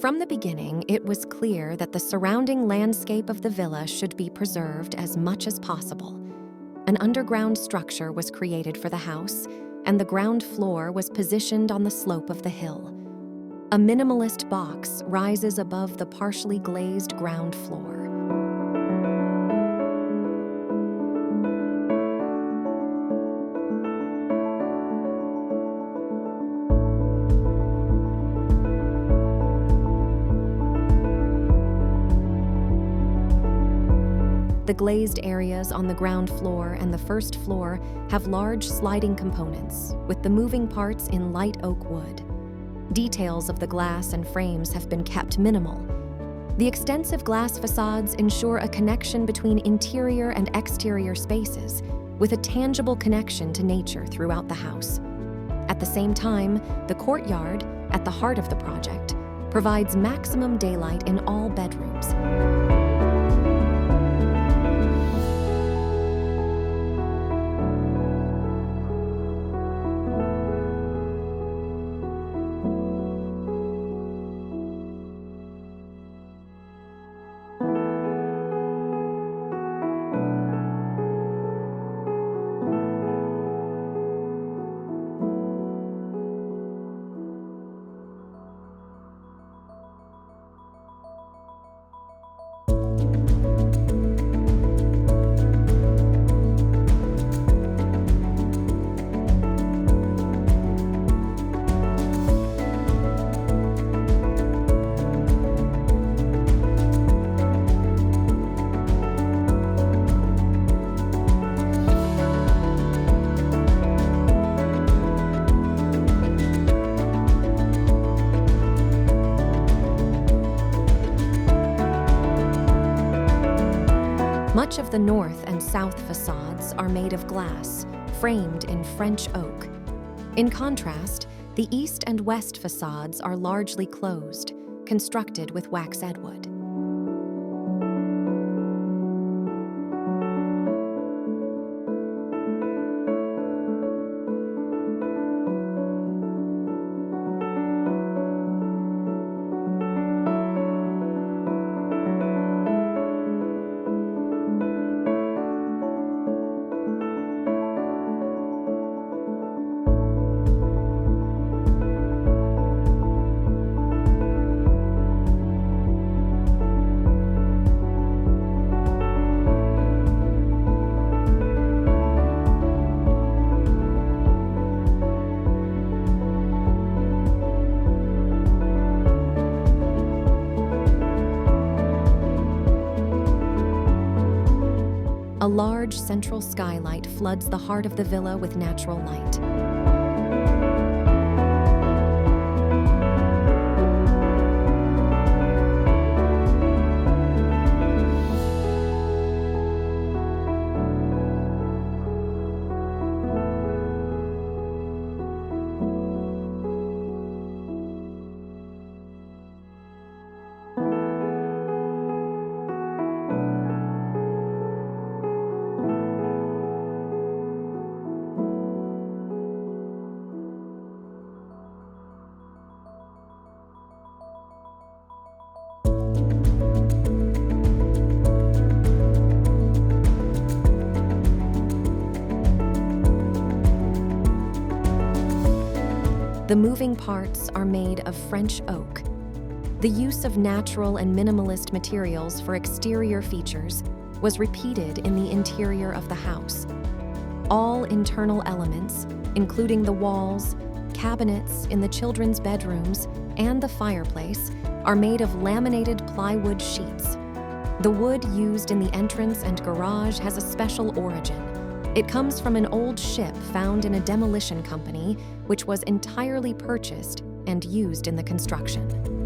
From the beginning, it was clear that the surrounding landscape of the villa should be preserved as much as possible. An underground structure was created for the house, and the ground floor was positioned on the slope of the hill. A minimalist box rises above the partially glazed ground floor. The glazed areas on the ground floor and the first floor have large sliding components, with the moving parts in light oak wood. Details of the glass and frames have been kept minimal. The extensive glass facades ensure a connection between interior and exterior spaces, with a tangible connection to nature throughout the house. At the same time, the courtyard, at the heart of the project, provides maximum daylight in all bedrooms. Much of the north and south facades are made of glass, framed in French oak. In contrast, the east and west facades are largely closed, constructed with waxed wood. A large central skylight floods the heart of the villa with natural light. The moving parts are made of French oak. The use of natural and minimalist materials for exterior features was repeated in the interior of the house. All internal elements, including the walls, cabinets in the children's bedrooms, and the fireplace, are made of laminated plywood sheets. The wood used in the entrance and garage has a special origin. It comes from an old ship found in a demolition company, which was entirely purchased and used in the construction.